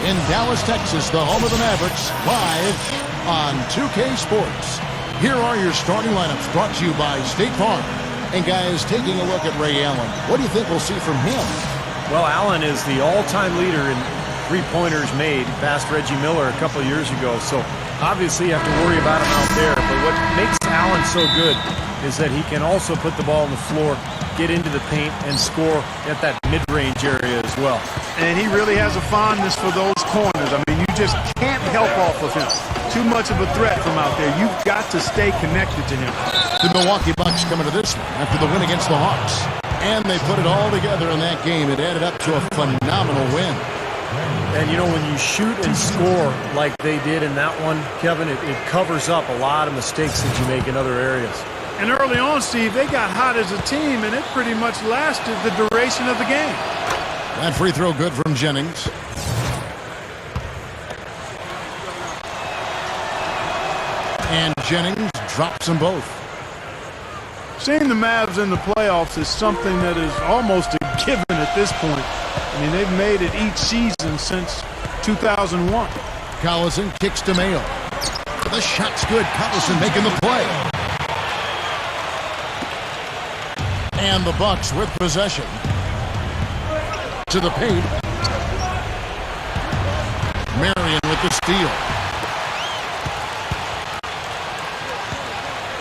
in Dallas, Texas, the home of the Mavericks, live on 2K Sports. Here are your starting lineups brought to you by State Farm. And guys, taking a look at Ray Allen, what do you think we'll see from him? Well, Allen is the all-time leader in three-pointers made, past Reggie Miller a couple of years ago. So obviously you have to worry about him out there. But what makes Allen so good is that he can also put the ball on the floor, get into the paint, and score at that mid-range area as well. And he really has a fondness for those corners. I mean, you just can't help off of him. Too much of a threat from out there. You've got to stay connected to him. The Milwaukee Bucks coming to this one after the win against the Hawks. And they put it all together in that game. It added up to a phenomenal win. And, you know, when you shoot and score like they did in that one, Kevin, it covers up a lot of mistakes that you make in other areas. And early on, Steve, they got hot as a team, and it pretty much lasted the duration of the game. That free throw good from Jennings. And Jennings drops them both. Seeing the Mavs in the playoffs is something that is almost a given at this point. I mean, they've made it each season since 2001. Collison kicks to Mayo. The shot's good. Collison making the play. And the Bucks with possession. To the paint. Marion with the steal.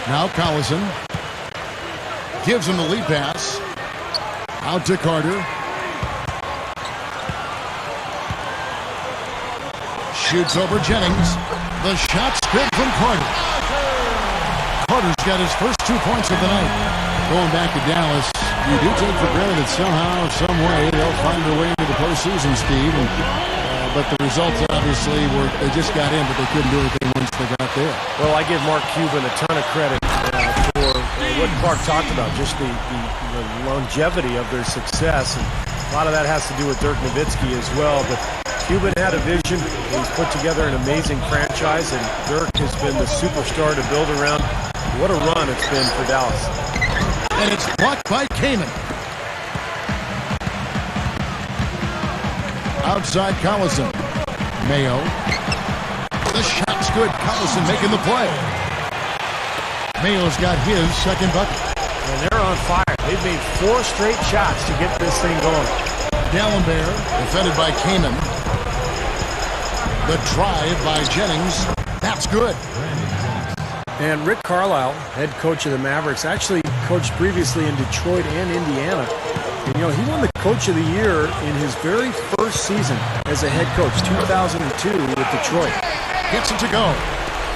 Now Collison gives him the lead pass. Out to Carter. Shoots over Jennings. The shot's good from Carter. Carter's got his first 2 points of the night. Going back to Dallas, you do take for granted that somehow, some way, they'll find their way into the postseason, Steve. But the results obviously were, they just got in, but they couldn't do anything once they got there. Well, I give Mark Cuban a ton of credit for what Clark talked about, just the longevity of their success. And a lot of that has to do with Dirk Nowitzki as well. But Cuban had a vision. He's put together an amazing franchise, and Dirk has been the superstar to build around. What a run it's been for Dallas. And it's blocked by Kaman. Outside Collison. Mayo. The shot's good. Collison making the play. Mayo's got his second bucket. And they're on fire. They've made 4 straight shots to get this thing going. D'Alembert, defended by Kaman. The drive by Jennings. That's good. And Rick Carlisle, head coach of the Mavericks, actually coached previously in Detroit and Indiana. And, you know, he won the Coach of the Year in his very first season as a head coach, 2002 with Detroit. Gets it to go.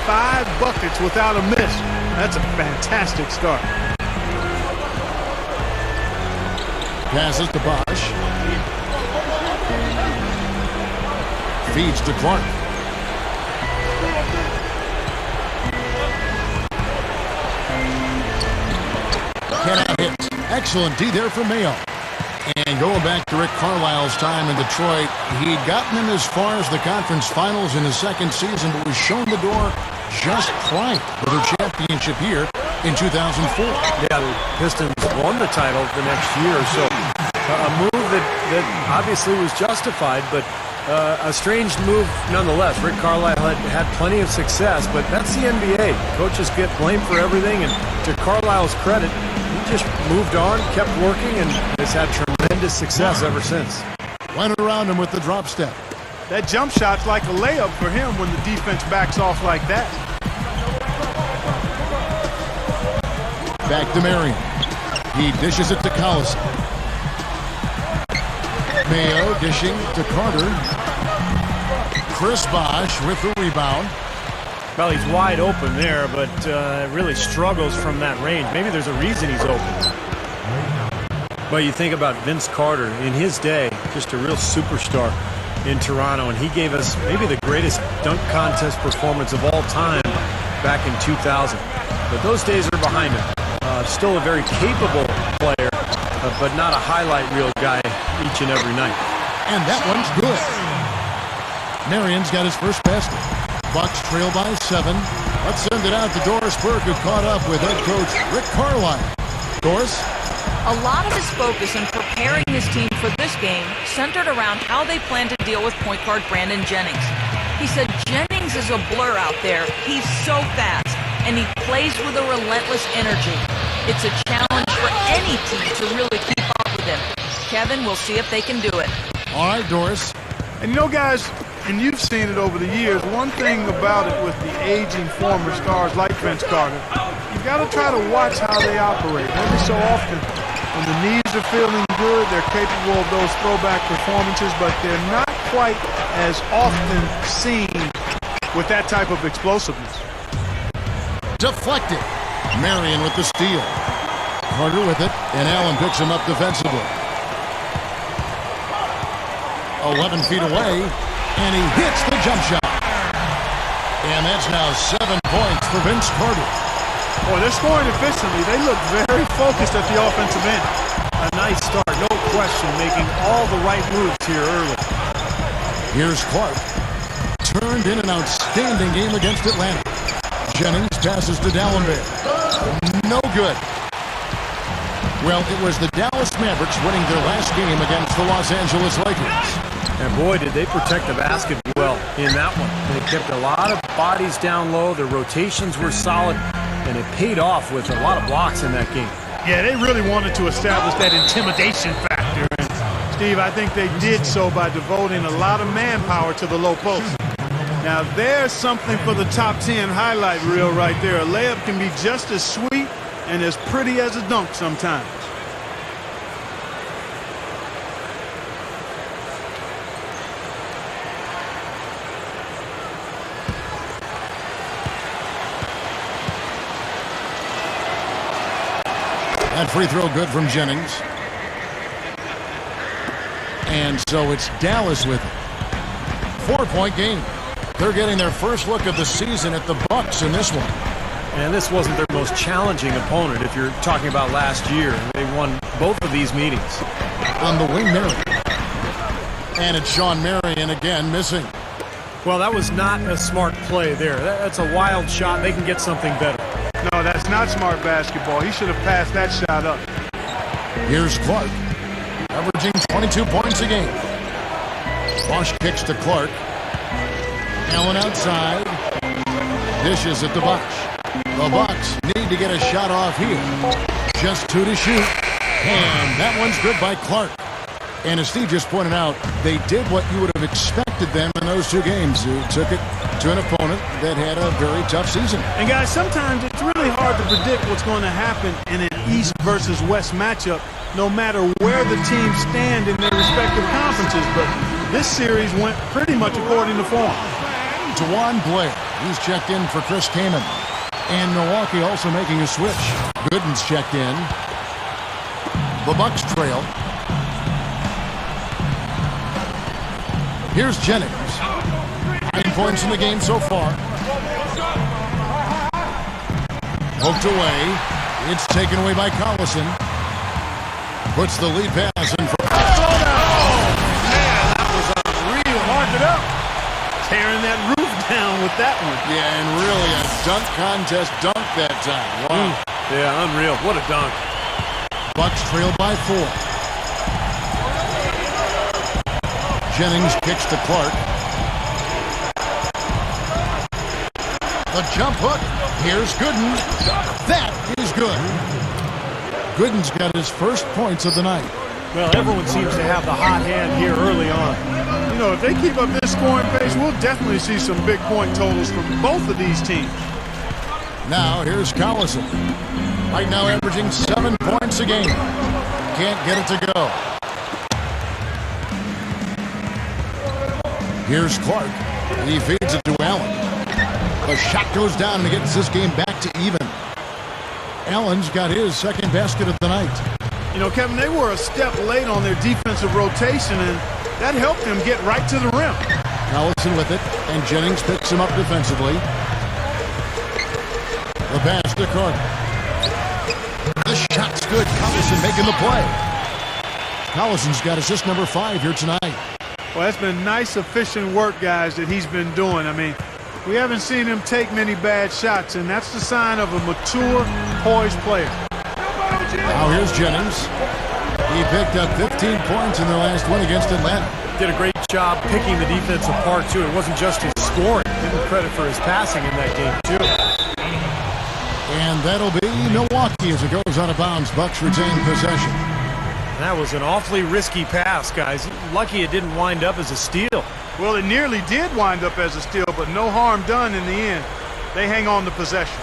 5 buckets without a miss. That's a fantastic start. Passes to BOSH. Feeds to Clark. Cannot hit. Excellent D there for Mayo. And going back to Rick Carlisle's time in Detroit, he'd gotten him as far as the conference finals in his second season, but was shown the door just prior to their championship here in 2004. Yeah, the Pistons won the title the next year or so. A move that obviously was justified, but a strange move nonetheless. Rick Carlisle had plenty of success, but that's the NBA. Coaches get blamed for everything, and to Carlisle's credit, he just moved on, kept working, and has had tremendous success ever since. Went around him with the drop step. That jump shot's like a layup for him when the defense backs off like that. Back to Marion. He dishes it to Collison. Mayo dishing to Carter. Chris Bosh with the rebound. Well, he's wide open there, but really struggles from that range. Maybe there's a reason he's open. But you think about Vince Carter in his day, just a real superstar in Toronto, and he gave us maybe the greatest dunk contest performance of all time back in 2000. But those days are behind him. Still a very capable player, but not a highlight reel guy each and every night. And that one's good. Marion's got his first basket. Bucks trail by 7. Let's send it out to Doris Burke, who caught up with head coach Rick Carlisle. Doris? A lot of his focus in preparing preparing his team for this game centered around how they plan to deal with point guard Brandon Jennings. He said Jennings is a blur out there. He's so fast, and he plays with a relentless energy. It's a challenge for any team to really keep up with him. Kevin, we'll see if they can do it. All right, Doris. And you know, guys, and you've seen it over the years, one thing about it with the aging former stars like Vince Carter, you got to try to watch how they operate. Every so often, when the knees are feeling good, they're capable of those throwback performances, but they're not quite as often seen with that type of explosiveness. Deflected. Marion with the steal. Carter with it, and Allen picks him up defensively. 11 feet away, and he hits the jump shot. And that's now 7 points for Vince Carter. Boy, they're scoring efficiently. They look very focused at the offensive end. A nice start, no question, making all the right moves here early. Here's Clark. Turned in an outstanding game against Atlanta. Jennings passes to Dallenberg. No good. Well, it was the Dallas Mavericks winning their last game against the Los Angeles Lakers. And boy, did they protect the basket well in that one. They kept a lot of bodies down low. Their rotations were solid, and it paid off with a lot of blocks in that game. Yeah, they really wanted to establish that intimidation factor. And Steve, I think they did so by devoting a lot of manpower to the low post. Now, there's something for the top 10 highlight reel right there. A layup can be just as sweet and as pretty as a dunk sometimes. That free throw good from Jennings. And so it's Dallas with it. 4-point game. They're getting their first look of the season at the Bucks in this one. And this wasn't their most challenging opponent if you're talking about last year. They won both of these meetings. On the wing, Marion. And it's Sean Marion again missing. Well, that was not a smart play there. That's a wild shot. They can get something better. No, that's not smart basketball. He should have passed that shot up. Here's Clark, averaging 22 points a game. Bosh kicks to Clark. Allen outside. Dishes at the Bosh. The Bucks need to get a shot off here. Just 2 to shoot. And that one's good by Clark. And as Steve just pointed out, they did what you would have expected them in those 2 games. They took it to an opponent that had a very tough season. And guys, sometimes it's really hard to predict what's going to happen in an East versus West matchup, no matter where the teams stand in their respective conferences. But this series went pretty much according to form. DWYANE Blair, he's checked in for Chris Kaman. And Milwaukee also making a switch. Gooden's checked in. The Bucks trail. Here's Jennings. 9 points in the game so far. Poked away. It's taken away by Collison. Puts the lead pass in for... Oh, man, that was unreal. Mark it up. Tearing that roof down with that one. Yeah, and really a dunk contest dunk that time. Wow. Yeah, unreal. What a dunk. Bucks trail by 4. Jennings kicks to Clark. The jump hook. Here's Gooden. That is good. Gooden's got his first points of the night. Well, everyone seems to have the hot hand here early on. You know, if they keep up this scoring pace, we'll definitely see some big point totals from both of these teams. Now, here's Collison. Right now averaging 7 points a game. Can't get it to go. Here's Clark. He feeds it to Allen. The shot goes down and it gets this game back to even. Allen's got his second basket of the night. You know, Kevin, they were a step late on their defensive rotation, and that helped them get right to the rim. Collison with it, and Jennings picks him up defensively. The pass to Carter. The shot's good. Collison making the play. Collison's got assist number 5 here tonight. Well, that's been nice, efficient work, guys, that he's been doing. I mean, we haven't seen him take many bad shots, and that's the sign of a mature, poised player. Now here's Jennings. He picked up 15 15 points in their last win against Atlanta. Did a great job picking the defense apart, too. It wasn't just his scoring. Give him credit for his passing in that game, too. And that'll be Milwaukee as it goes out of bounds. Bucks retain possession. That was an awfully risky pass, guys. Lucky it didn't wind up as a steal. Well, it nearly did wind up as a steal, but no harm done in the end. They hang on to possession.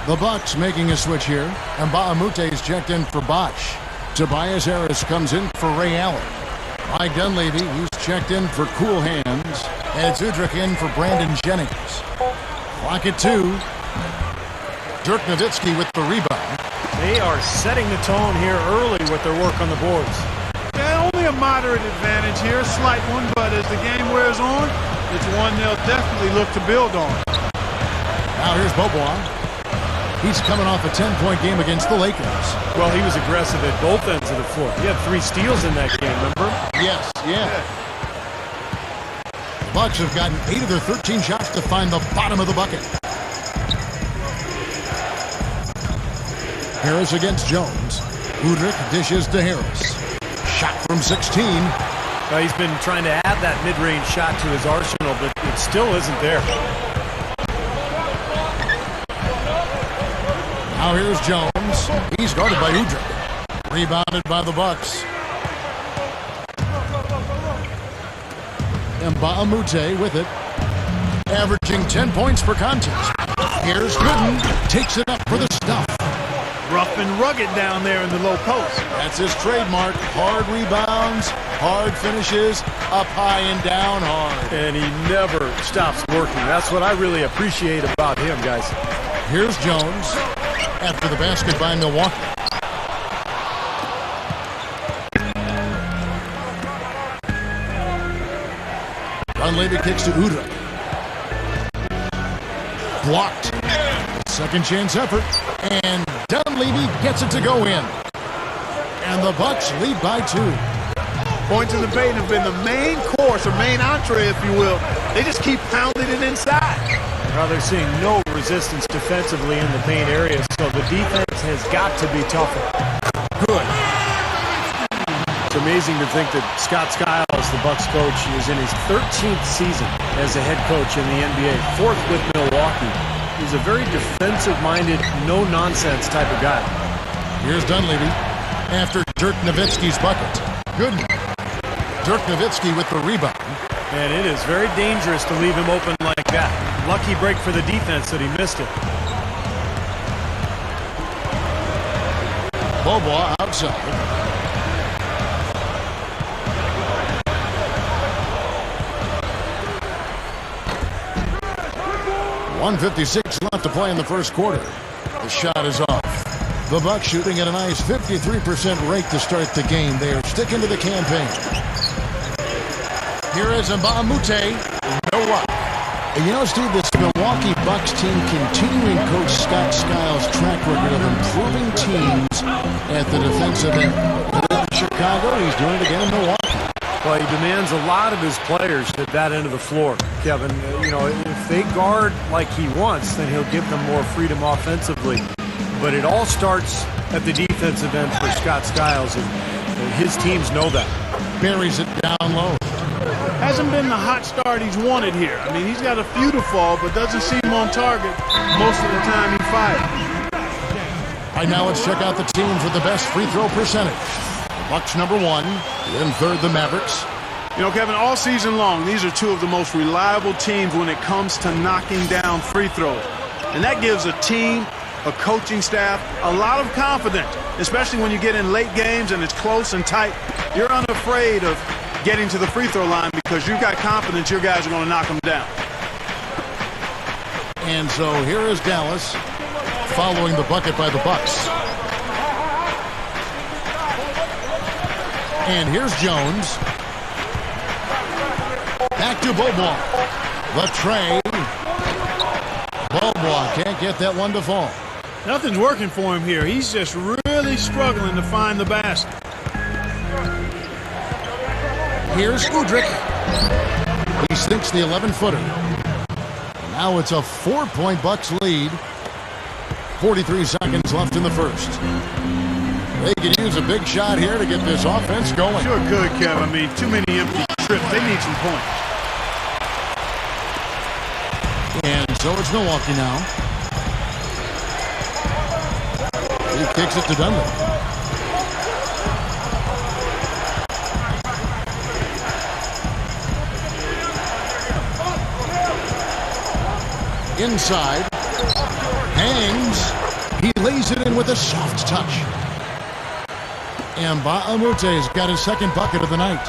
The Bucks making a switch here. And Mbamute is checked in for BOSH. Tobias Harris comes in for Ray Allen. Mike Dunleavy, he's checked in for Cool Hands. And it's Udrich in for Brandon Jennings. Clock at 2. Dirk Nowitzki with the rebound. They are setting the tone here early with their work on the boards. Yeah, only a moderate advantage here, a slight one, but as the game wears on, it's one they'll definitely look to build on. Now here's Bobois. He's coming off a 10-point game against the Lakers. Well, he was aggressive at both ends of the floor. He had 3 steals in that game, remember? Yes, yeah. The Bucks have gotten 8 of their 13 shots to find the bottom of the bucket. Harris against Jones. Udrich dishes to Harris. Shot from 16. He's been trying to add that mid-range shot to his arsenal, but it still isn't there. Now here's Jones. He's guarded by Udrich. Rebounded by the Bucks. Mbamute with it. Averaging 10 points per contest. Here's Gooden. Takes it up for the stuff. Rough and rugged down there in the low post. That's his trademark. Hard rebounds, hard finishes, up high and down hard. And he never stops working. That's what I really appreciate about him, guys. Here's Jones after the basket by Milwaukee. Dunleavy kicks to Udrich. Blocked. Second chance effort. And Dunleavy gets it to go in. And the Bucks lead by 2. Points in the paint have been the main course, or main entree, if you will. They just keep pounding it inside. Well, they're seeing no resistance defensively in the paint area, so the defense has got to be tougher. Good. It's amazing to think that Scott Skiles, the Bucks coach, is in his 13th season as a head coach in the NBA, 4th with Milwaukee. He's a very defensive-minded, no-nonsense type of guy. Here's Dunleavy after Dirk Nowitzki's bucket. Good. Dirk Nowitzki with the rebound. And it is very dangerous to leave him open like that. Lucky break for the defense that he missed it. Bobois outside. .156 left to play in the first quarter. The shot is off. The Bucks shooting at a nice 53% rate to start the game. They are sticking to the campaign. Here is Mbamute. No luck. And you know, Steve, this Milwaukee Bucks team continuing Coach Scott Skiles' track record of improving teams at the defensive end. In Chicago, he's doing it again in Milwaukee. Well, he demands a lot of his players at that end of the floor, Kevin. You know, if they guard like he wants, then he'll give them more freedom offensively. But it all starts at the defensive end for Scott Skiles, and his teams know that. Buries it down low. Hasn't been the hot start he's wanted here. I mean, he's got a few to fall, but doesn't seem on target most of the time he fires. Right now, let's check out the teams with the best free throw percentage. Bucks number 1, in third the Mavericks. You know, Kevin, all season long, these are 2 of the most reliable teams when it comes to knocking down free throws. And that gives a team, a coaching staff, a lot of confidence, especially when you get in late games and it's close and tight. You're unafraid of getting to the free throw line because you've got confidence your guys are going to knock them down. And so here is Dallas following the bucket by the Bucks. And here's Jones. Back to Bobois. The tray. Bobois can't get that one to fall. Nothing's working for him here. He's just really struggling to find the basket. Here's Udrich. He sinks the 11-footer. Now it's a 4-point Bucks lead. 43 seconds left in the first. They could use a big shot here to get this offense going. Sure good, Kev. I mean, too many empty trips. They need some points. And so it's Milwaukee now. He kicks it to Dunlap. Inside. Hangs. He lays it in with a soft touch. And Ba'amute's got his second bucket of the night.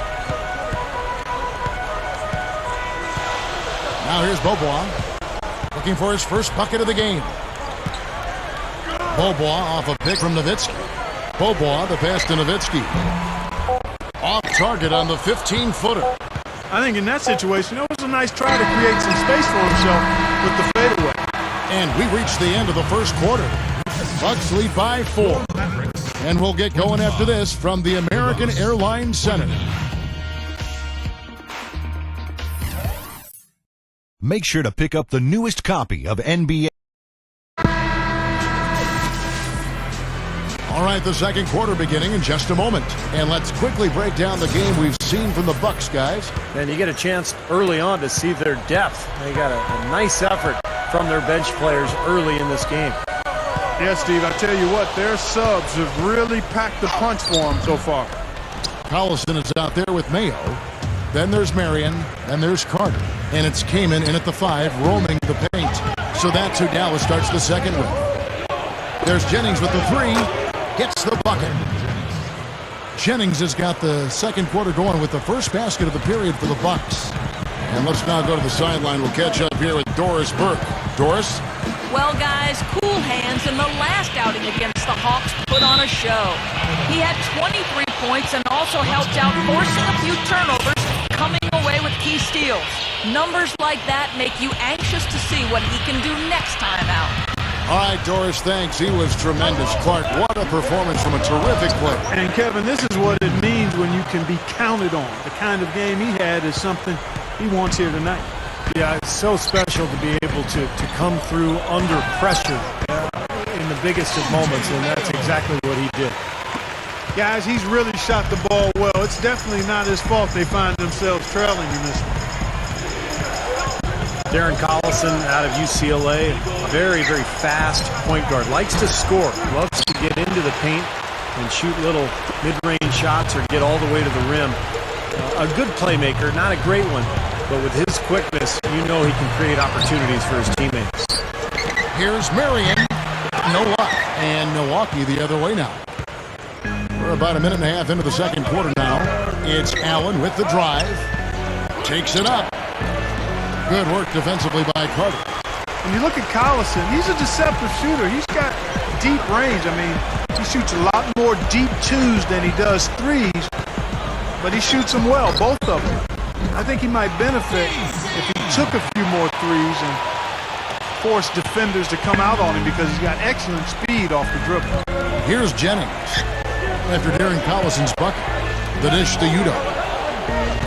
Now here's Bobois, looking for his first bucket of the game. Bobois off a pick from Nowitzki. Bobois, the pass to Nowitzki. Off target on the 15-footer. I think in that situation, it was a nice try to create some space for himself with the fadeaway. And we reached the end of the first quarter. Bucks lead by 4. And we'll get going after this from the American Airlines Center. Make sure to pick up the newest copy of NBA. All right, the second quarter beginning in just a moment. And let's quickly break down the game we've seen from the Bucks, guys. And you get a chance early on to see their depth. They got a nice effort from their bench players early in this game. Yeah, Steve, I tell you what, their subs have really packed the punch for them so far. Collison is out there with Mayo. Then there's Marion. Then there's Carter. And it's Kaman in at the 5, roaming the paint. So that's who Dallas starts the second with. There's Jennings with the 3. Gets the bucket. Jennings has got the second quarter going with the first basket of the period for the Bucks. And let's now go to the sideline. We'll catch up here with Doris Burke. Doris? Well, guys, cool hands in the last outing against the Hawks put on a show. He had 23 points and also helped out forcing a few turnovers, coming away with key steals. Numbers like that make you anxious to see what he can do next time out. All right, Doris, thanks. He was tremendous. Clark, what a performance from a terrific play. And, Kevin, this is what it means when you can be counted on. The kind of game he had is something he wants here tonight. Yeah, it's so special to be able to come through under pressure in the biggest of moments, and that's exactly what he did. Guys, he's really shot the ball well. It's definitely not his fault they find themselves trailing in this one. Darren Collison out of UCLA, very, very fast point guard. Likes to score, loves to get into the paint and shoot little mid-range shots or get all the way to the rim. A good playmaker, not a great one, but with his quickness, you know he can create opportunities for his teammates. Here's Marion. No luck. And Milwaukee the other way now. We're about a minute and a half into the second quarter now. It's Allen with the drive. Takes it up. Good work defensively by Carter. When you look at Collison, he's a deceptive shooter. He's got deep range. I mean, he shoots a lot more deep 2s than he does 3s, but he shoots them well, both of them. I think he might benefit if he took a few more 3s and forced defenders to come out on him because he's got excellent speed off the dribble. Here's Jennings. After Darren Collison's bucket, the dish to Udo.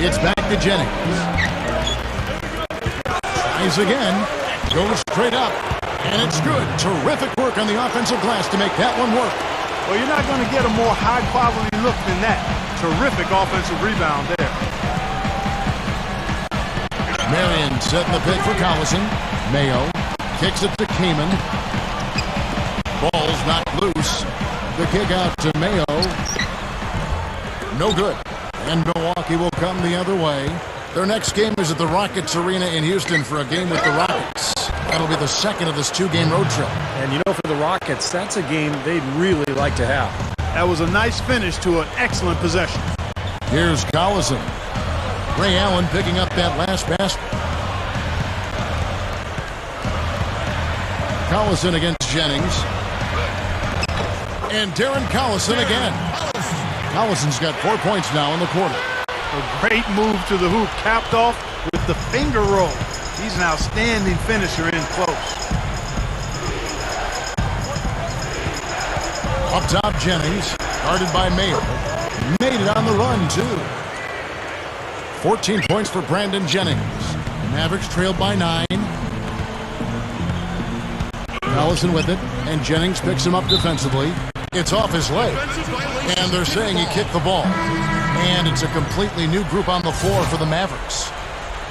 It's back to Jennings. Tries again. Goes straight up. And it's good. Terrific work on the offensive glass to make that one work. Well, you're not going to get a more high-quality look than that. Terrific offensive rebound there. Marion setting the pick for Collison. Mayo kicks it to Kaman. Ball's knocked loose. The kick out to Mayo. No good. And Milwaukee will come the other way. Their next game is at the Rockets Arena in Houston for a game with the Rockets. That'll be the second of this 2-game road trip. And you know, for the Rockets, that's a game they'd really like to have. That was a nice finish to an excellent possession. Here's Collison. Ray Allen picking up that last basket. Collison against Jennings. And Darren Collison again. Collison's got 4 points now in the quarter. A great move to the hoop, capped off with the finger roll. He's an outstanding finisher in close. Up top, Jennings, guarded by Mayo. Made it on the run, too. 14 points for Brandon Jennings. Mavericks trailed by 9. Collison with it, and Jennings picks him up defensively. It's off his leg. And they're saying he kicked the ball. And it's a completely new group on the floor for the Mavericks.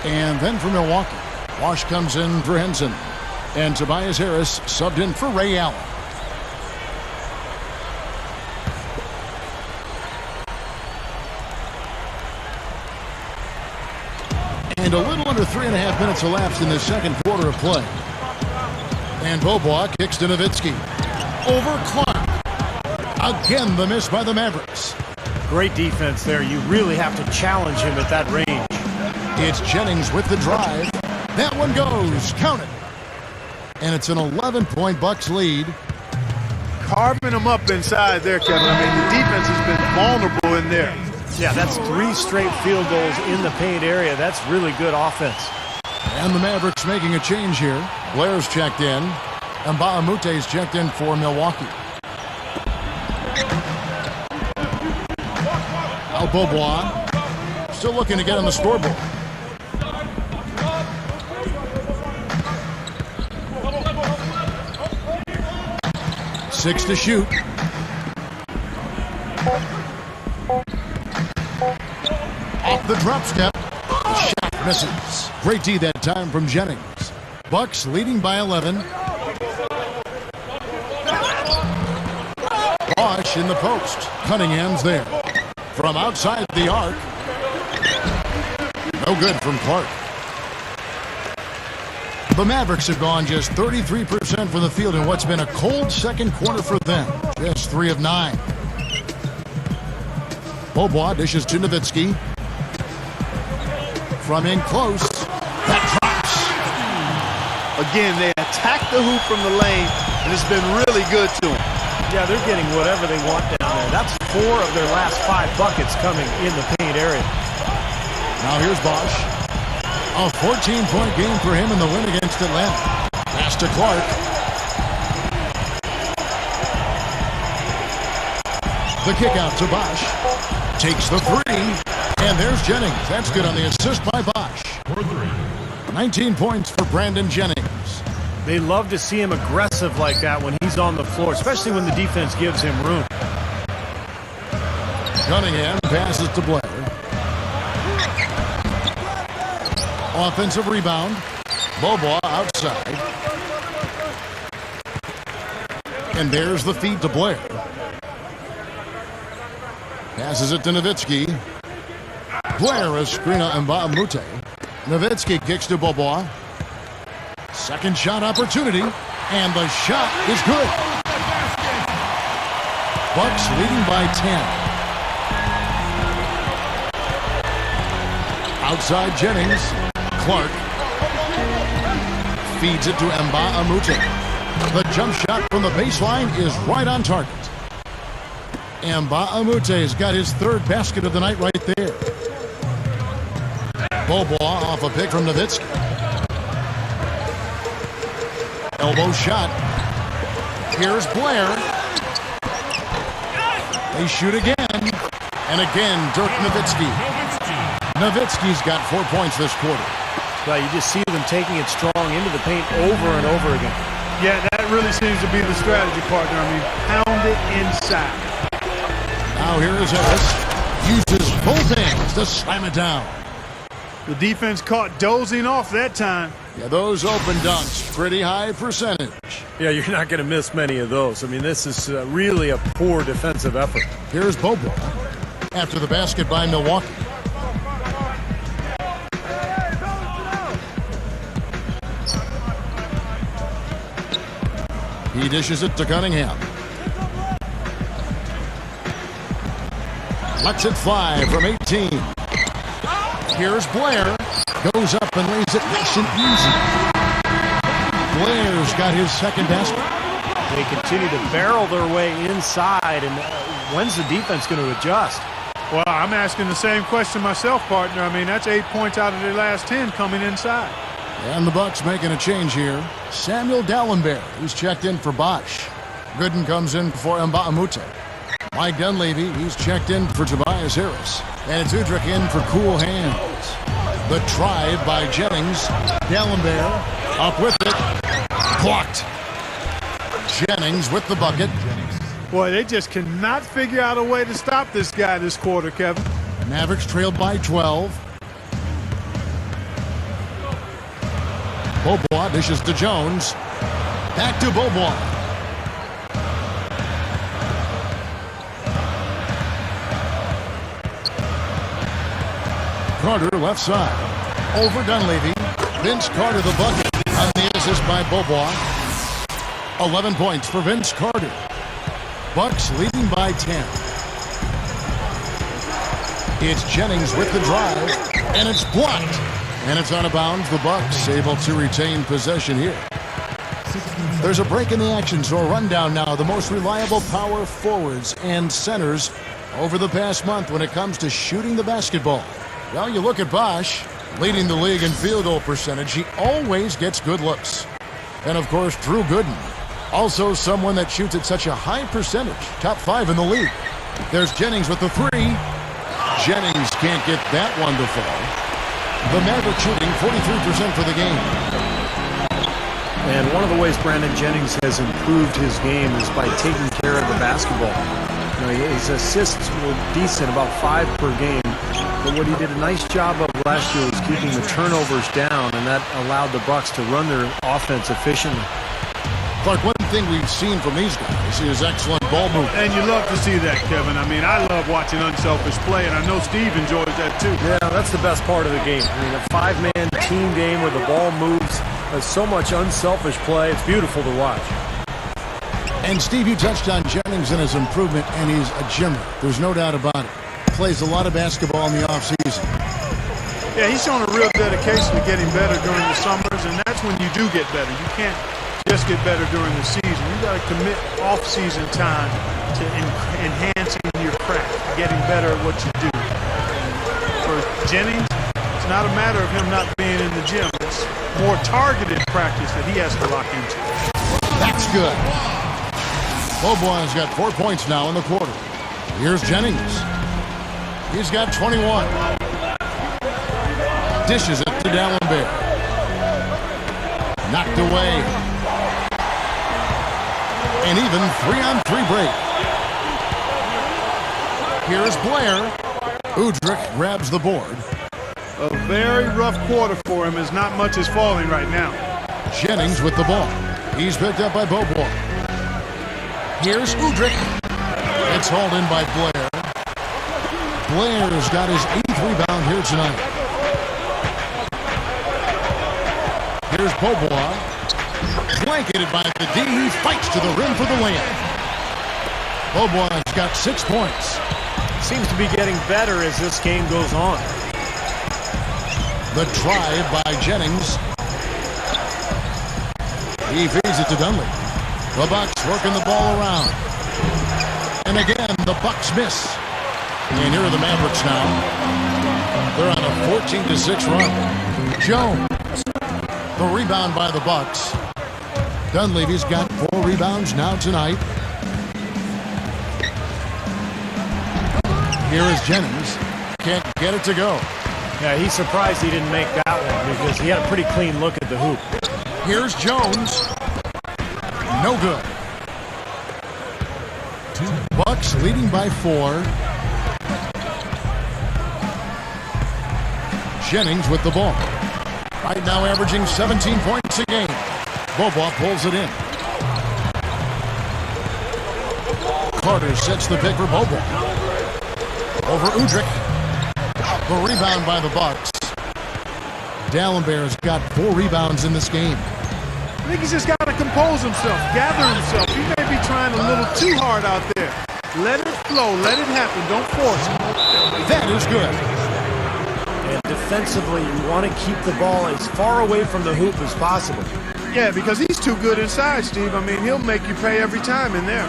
And then for Milwaukee, Bosh comes in for Henson. And Tobias Harris subbed in for Ray Allen. And a little under 3.5 minutes elapsed in the second quarter of play. And Bobois kicks to Nowitzki. Over Clark. Again, the miss by the Mavericks. Great defense there. You really have to challenge him at that range. It's Jennings with the drive. That one goes. Count it. And it's an 11-point Bucks lead. Carving them up inside there, Kevin. I mean, the defense has been vulnerable in there. Yeah, that's 3 straight field goals in the paint area. That's really good offense. And the Mavericks making a change here. Blair's checked in. And Mbah-a-Moute's checked in for Milwaukee. Al Bobois still looking to get on the scoreboard. Six to shoot. Off the drop step. The shot misses. Great D that time from Jennings. Bucks leading by 11. Bosh in the post. Cunningham's there. From outside the arc. No good from Clark. The Mavericks have gone just 33% from the field in what's been a cold second quarter for them. Just 3 of 9. Bobois dishes to Nowitzki. From in close. That drops. Again, they attack the hoop from the lane, and it's been really good to them. Yeah, they're getting whatever they want down there. That's 4 of their last 5 buckets coming in the paint area. Now here's Bosh. A 14-point game for him in the win against Atlanta. Pass to Clark. The kick out to Bosh. Takes the 3. And there's Jennings. That's good on the assist by Bosh. 19 points for Brandon Jennings. They love to see him aggressive like that when he's on the floor, especially when the defense gives him room. Cunningham passes to Blair. Offensive rebound. Bobois outside. And there's the feed to Blair. Passes it to Nowitzki. Blair, a screen on Mbah-a-Moute. Nowitzki kicks to Bobois. Second shot opportunity. And the shot is good. Bucks leading by 10. Outside Jennings. Clark feeds it to Mbah-a-Moute. The jump shot from the baseline is right on target. Mbah-a-Moute's got his 3rd basket of the night right there. Bobois off a pick from Nowitzki. Elbow shot. Here's Blair. They shoot again. And again, Dirk Nowitzki. Nowitzki's got 4 points this quarter. Well, you just see them taking it strong into the paint over and over again. Yeah, that really seems to be the strategy, partner. I mean, pound it inside. Now here is Harris. Uses both hands to slam it down. The defense caught dozing off that time. Yeah, those open dunks, pretty high percentage. Yeah, you're not going to miss many of those. I mean, this is really a poor defensive effort. Here's Bobois after the basket by Milwaukee. He dishes it to Cunningham. Lets it fly from 18. Here's Blair. Goes up and lays it nice and easy. Blair's got his 2nd basket. They continue to barrel their way inside, and when's the defense going to adjust? Well, I'm asking the same question myself, partner. I mean, that's 8 points out of their last 10 coming inside. And the Bucks making a change here. Samuel Dallenberg, who's checked in for Bosh. Gooden comes in for Mbah-a-Moute. Mike Dunleavy, he's checked in for Tobias Harris. And it's Udrich in for cool hands. The drive by Jennings. Dallenberg up with it. Blocked. Jennings with the bucket. Boy, they just cannot figure out a way to stop this guy this quarter, Kevin. Mavericks trailed by 12. Beaubois dishes to Jones. Back to Beaubois. Carter left side. Over Dunleavy. Vince Carter the bucket on the assist by Beaubois. 11 points for Vince Carter. Bucks leading by 10. It's Jennings with the drive, and it's blocked. And it's out of bounds. The Bucks able to retain possession here. There's a break in the action, so a rundown now. The most reliable power forwards and centers over the past month when it comes to shooting the basketball. Well, you look at Bosh, leading the league in field goal percentage. He always gets good looks. And, of course, Drew Gooden, also someone that shoots at such a high percentage. Top 5 in the league. There's Jennings with the 3. Jennings can't get that one to fall. The Mavericks shooting 43% for the game. And one of the ways Brandon Jennings has improved his game is by taking care of the basketball. You know, his assists were decent, about 5 per game. But what he did a nice job of last year was keeping the turnovers down, and that allowed the Bucks to run their offense efficiently. Clark, one thing we've seen from these guys is excellent ball movement. And you love to see that, Kevin. I mean, I love watching unselfish play, and I know Steve enjoys that too. Yeah, that's the best part of the game. I mean, a 5-man team game where the ball moves. There's so much unselfish play. It's beautiful to watch. And Steve, you touched on Jennings and his improvement, and he's a gymmer. There's no doubt about it. Plays a lot of basketball in the offseason. Yeah, he's shown a real dedication to getting better during the summers, and that's when you do get better. You can't just get better during the season. You got to commit off-season time to enhancing your craft, getting better at what you do. For Jennings, it's not a matter of him not being in the gym. It's more targeted practice that he has to lock into. That's good. Beaubois has got 4 points now in the quarter. Here's Jennings. He's got 21. Dishes it to D'Alembert. Knocked away. An even 3-on-3 break. Here's Blair. Udrich grabs the board. A very rough quarter for him as not much is falling right now. Jennings with the ball. He's picked up by Beaubois. Here's Udrich. It's hauled in by Blair. Blair's got his 8th rebound here tonight. Here's Beaubois. Blanketed by the D. He fights to the rim for the layup. Beaubois has got 6 points. Seems to be getting better as this game goes on. The drive by Jennings. He feeds it to Dunley. The Bucks working the ball around. And again, the Bucks miss. And here are the Mavericks now. They're on a 14-6 run. Jones. The rebound by the Bucks. Dunleavy's got 4 rebounds now tonight. Here is Jennings. Can't get it to go. Yeah, he's surprised he didn't make that one because he had a pretty clean look at the hoop. Here's Jones. No good. Bucks leading by 4. Jennings with the ball. Right now averaging 17 points a game. Beaubois pulls it in. Carter sets the pick for Beaubois. Over Udrich. The rebound by the Bucks. D'Alembert's got 4 rebounds in this game. I think he's just got to compose himself, gather himself. He may be trying a little too hard out there. Let it flow. Let it happen. Don't force it. That is good. And defensively, you want to keep the ball as far away from the hoop as possible. Yeah, because he's too good inside, Steve. I mean, he'll make you pay every time in there.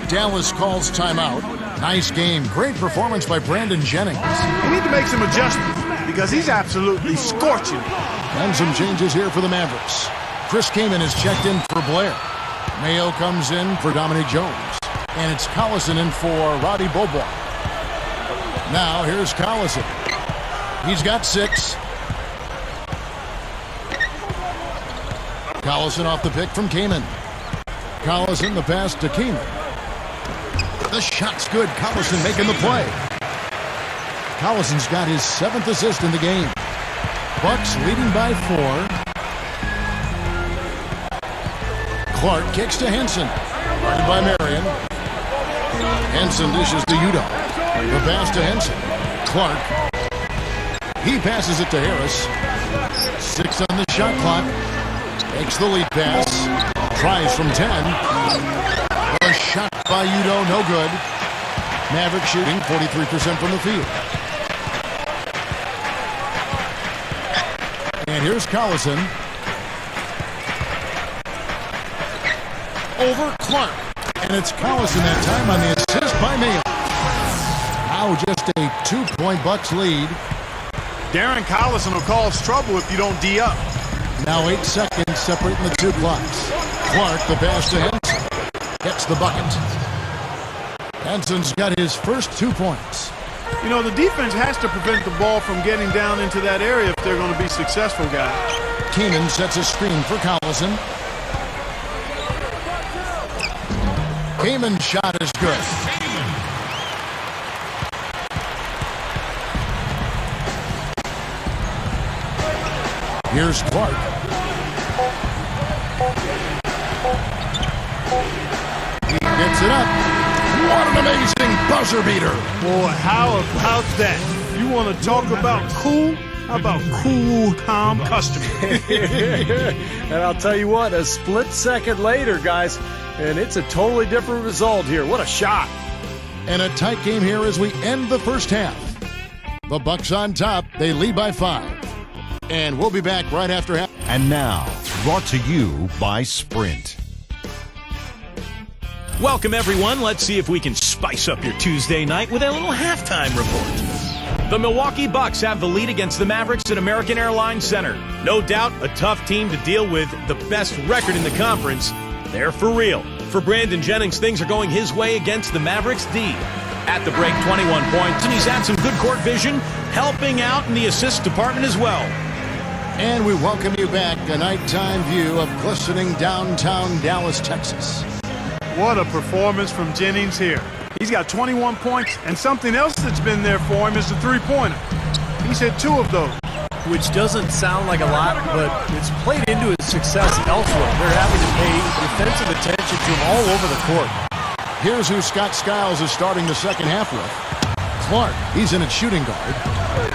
Dallas calls timeout. Nice game. Great performance by Brandon Jennings. You need to make some adjustments because he's absolutely scorching. And some changes here for the Mavericks. Chris Kaman is checked in for Blair. Mayo comes in for Dominique Jones. And it's Collison in for Roddy Beaubois. Now here's Collison. He's got 6. Collison off the pick from Kaman. Collison the pass to Kaman. The shot's good. Collison making the play. Collison's got his 7th assist in the game. Bucks leading by 4. Clark kicks to Henson. Guarded by Marion. Henson dishes to Udo. The pass to Henson. Clark. He passes it to Harris. 6 on the shot clock. Takes the lead pass. Tries from 10. A shot by Udo, no good. Maverick shooting 43% from the field. And here's Collison. Over Clark. And it's Collison that time on the assist by Mayo. Now just a 2-point Bucks lead. Darren Collison will cause trouble if you don't D up. Now 8 seconds separating the 2 clocks. Clark, the pass to Henson. Gets the bucket. Henson's got his first 2 points. You know, the defense has to prevent the ball from getting down into that area if they're going to be successful, guys. Keenan sets a screen for Collison. Keenan's shot is good. Here's Clark. He gets it up. What an amazing buzzer beater. Boy, how about that? You want to talk about cool? How about cool, calm customer? And I'll tell you what, a split second later, guys, and it's a totally different result here. What a shot. And a tight game here as we end the first half. The Bucks on top. They lead by 5. And we'll be back right after half. And now, brought to you by Sprint. Welcome, everyone. Let's see if we can spice up your Tuesday night with a little halftime report. The Milwaukee Bucks have the lead against the Mavericks at American Airlines Center. No doubt a tough team to deal with, the best record in the conference. They're for real. For Brandon Jennings, things are going his way against the Mavericks D. At the break, 21 points, and he's had some good court vision, helping out in the assist department as well. And we welcome you back, a nighttime view of glistening downtown Dallas, Texas. What a performance from Jennings here. He's got 21 points, and something else that's been there for him is the three-pointer. He's hit 2 of those. Which doesn't sound like a lot, but it's played into his success elsewhere. They're having to pay defensive attention to him all over the court. Here's who Scott Skiles is starting the second half with. Clark, he's in at shooting guard.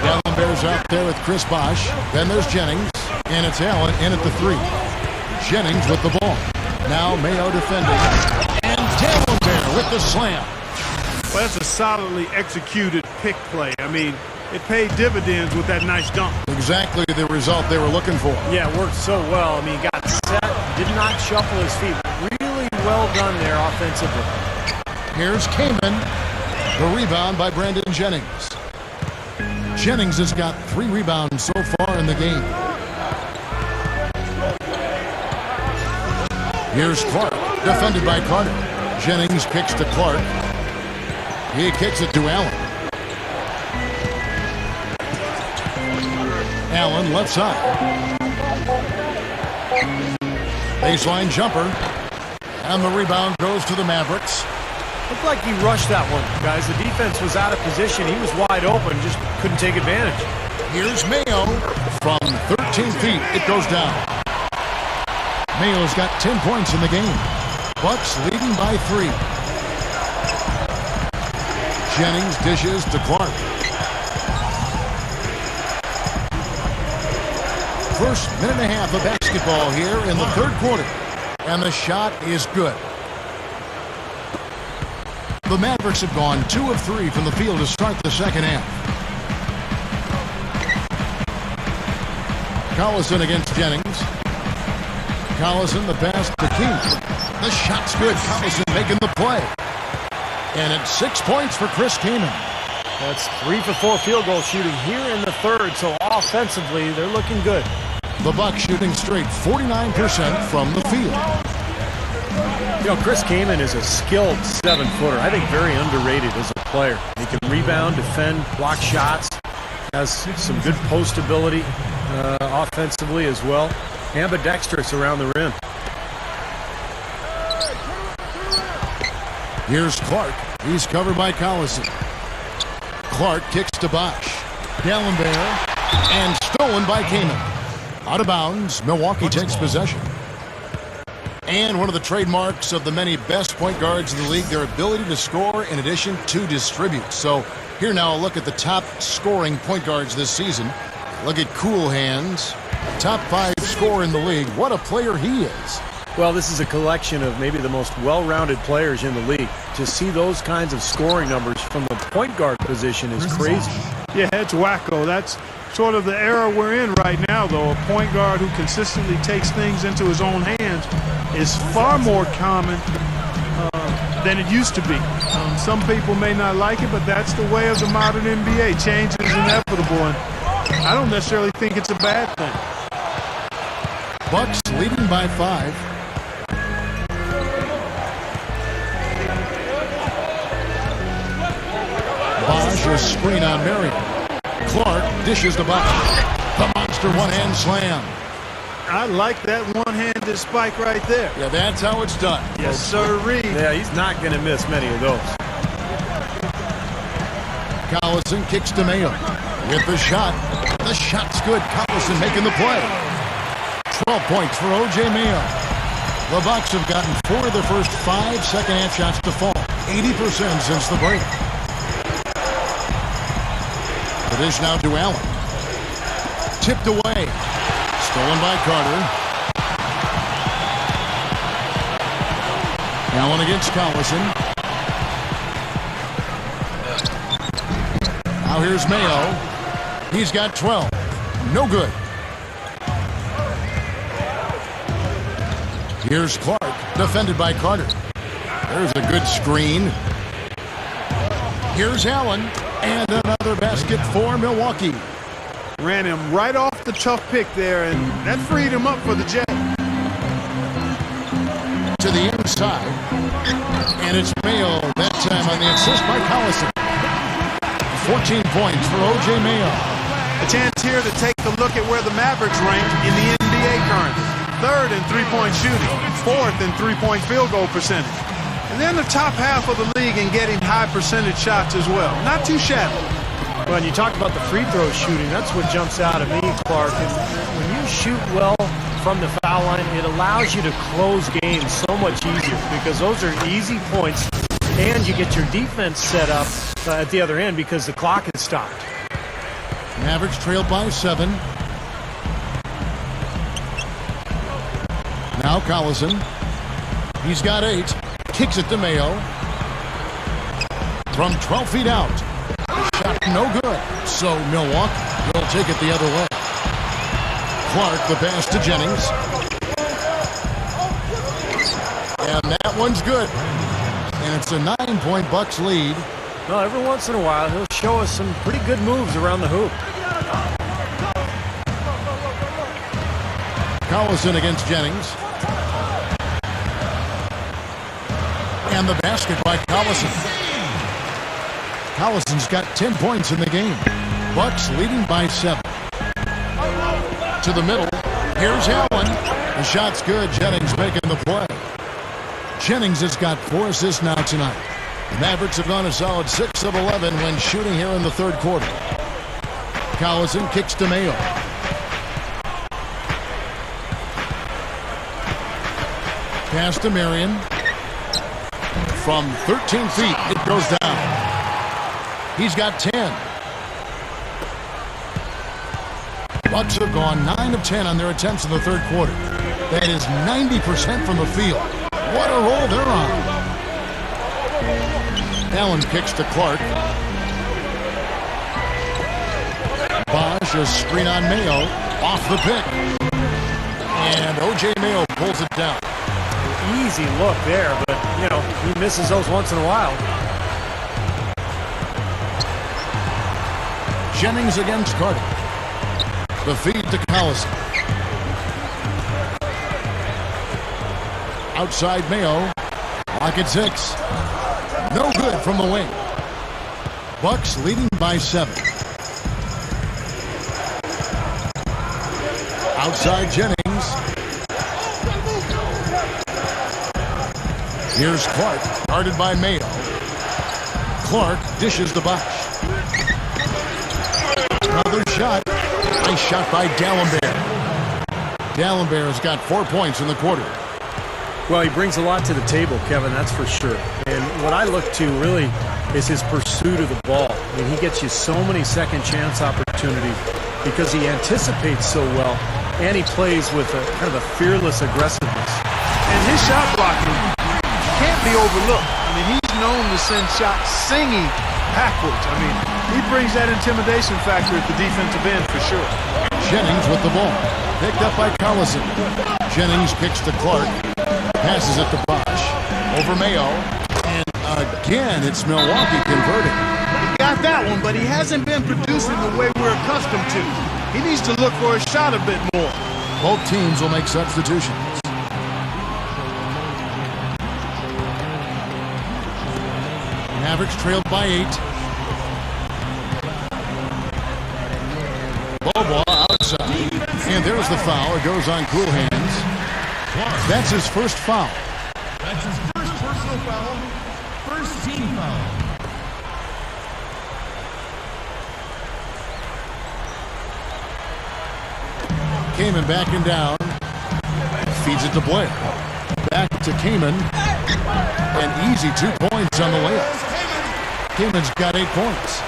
Allen Bear's out there with Chris Bosh. Then there's Jennings, and it's Allen in at the 3. Jennings with the ball. Now Mayo defending. And Allen Bear with the slam. Well, that's a solidly executed pick play. I mean, it paid dividends with that nice dunk. Exactly the result they were looking for. Yeah, it worked so well. I mean, he got set, did not shuffle his feet. Really well done there offensively. Here's Kamen. The rebound by Brandon Jennings. Jennings has got 3 rebounds so far in the game. Here's Clark, defended by Carter. Jennings kicks to Clark. He kicks it to Allen. Allen left side. Baseline jumper. And the rebound goes to the Mavericks. Looked like he rushed that one, guys. The defense was out of position. He was wide open, just couldn't take advantage. Here's Mayo. From 13 feet, it goes down. Mayo's got 10 points in the game. Bucks leading by 3. Jennings dishes to Clark. First minute and a half of basketball here in the third quarter. And the shot is good. The Mavericks have gone 2 of 3 from the field to start the second half. Collison against Jennings. Collison, the pass to Keenan. The shot's good. Collison making the play. And it's 6 points for Chris Keenan. That's 3 for 4 field goal shooting here in the third, so offensively, they're looking good. The Bucks shooting straight 49% from the field. You know, Chris Kamen is a skilled 7-footer. I think very underrated as a player. He can rebound, defend, block shots, has some good post ability offensively as well. Ambidextrous around the rim. Here's Clark. He's covered by Collison. Clark kicks to Bosh. Gallenberg. And stolen by Kaman. Out of bounds. Milwaukee takes possession. And one of the trademarks of the many best point guards in the league, their ability to score in addition to distribute. So here now a look at the top scoring point guards this season. Look at Cool Hands. Top 5 scorer in the league. What a player he is. Well, this is a collection of maybe the most well-rounded players in the league. To see those kinds of scoring numbers from the point guard position is crazy. Yeah, it's wacko. That's sort of the era we're in right now, though. A point guard who consistently takes things into his own hands is far more common than it used to be. Some people may not like it, but that's the way of the modern NBA. Change is inevitable, and I don't necessarily think it's a bad thing. Bucks leading by 5. Bosh, a screen on Marion. Clark dishes the Bosh. The monster one-hand slam. I like that one-handed spike right there. Yeah, that's how it's done. Yes, sirree. Yeah, he's not going to miss many of those. Collison kicks to Mayo. With the shot. The shot's good. Collison making the play. 12 points for O.J. Mayo. The Bucks have gotten 4 of their first 5 second-half shots to fall. 80% since the break. The dish now to Allen. Tipped away. Stolen by Carter. Allen against Collison. Now here's Mayo. He's got 12. No good. Here's Clark, defended by Carter. There's a good screen. Here's Allen, and another basket for Milwaukee. Ran him right off the tough pick there, and that freed him up for the Jet. To the inside, and it's Mayo that time on the assist by Collison. 14 points for O.J. Mayo. A chance here to take a look at where the Mavericks rank in the NBA currently. 3rd in three-point shooting, 4th in three-point field goal percentage. And then the top half of the league in getting high percentage shots as well. Not too shabby. Well, and you talked about the free throw shooting. That's what jumps out at me, Clark. And when you shoot well from the foul line, it allows you to close games so much easier because those are easy points, and you get your defense set up at the other end because the clock is stopped. Mavericks trailed by 7. Now Collison. He's got 8. Kicks it to Mayo. From 12 feet out. Shot no good. So Milwaukee will take it the other way. Clark, the pass to Jennings. And that one's good. And it's a 9-point Bucks lead. Well, every once in a while, he'll show us some pretty good moves around the hoop. Collison against Jennings. And the basket by Collison. Collison's got 10 points in the game. Bucks leading by 7. To the middle. Here's Allen. The shot's good. Jennings making the play. Jennings has got 4 assists now tonight. The Mavericks have gone a solid 6 of 11 when shooting here in the 3rd quarter. Collison kicks to Mayo. Pass to Marion. From 13 feet, it goes down. He's got 10. Bucks have gone 9 of 10 on their attempts in the 3rd quarter. That is 90% from the field. What a roll they're on. Allen kicks to Clark. Bosh, a screen on Mayo. Off the pick. And O.J. Mayo pulls it down. Easy look there, but, you know, he misses those once in a while. Jennings against Carter. The feed to Collison. Outside Mayo. Clock at 6. No good from the wing. Bucks leading by 7. Outside Jennings. Here's Clark, guarded by Mayo. Clark dishes the BOSH. Another shot. Nice shot by D'Alembert. D'Alembert's got 4 points in the quarter. Well, he brings a lot to the table, Kevin, that's for sure. And what I look to really is his pursuit of the ball. I mean, he gets you so many second chance opportunities because he anticipates so well, and he plays with a kind of a fearless aggressiveness. And his shot blocking can't be overlooked. I mean, he's known to send shots singing backwards. I mean, he brings that intimidation factor at the defensive end for sure. Jennings with the ball. Picked up by Collison. Jennings kicks to Clark. Passes it to BOSH. Over Mayo. And again, it's Milwaukee converting. He got that one, but he hasn't been producing the way we're accustomed to. He needs to look for a shot a bit more. Both teams will make substitutions. Mavericks trailed by 8. Bobo outside. And there's the foul. It goes on cool hands. That's his first foul. That's his first personal foul. First team foul. Kaman backing down. Feeds it to Blair. Back to Kaman. An easy 2 points on the layup. Kaman's got 8 points.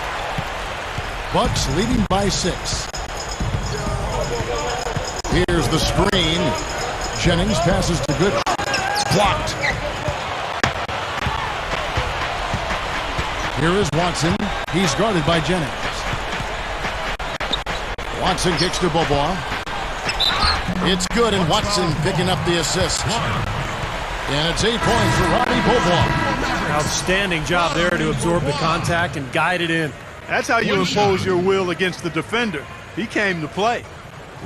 Bucks leading by 6. Here's the screen. Jennings passes to Good. Blocked. Here is Watson. He's guarded by Jennings. Watson kicks to Bobois. It's good, and Watson picking up the assist. And it's 8 points for Robbie Bobois. Outstanding job there to absorb the contact and guide it in. That's how you impose your will against the defender. He came to play.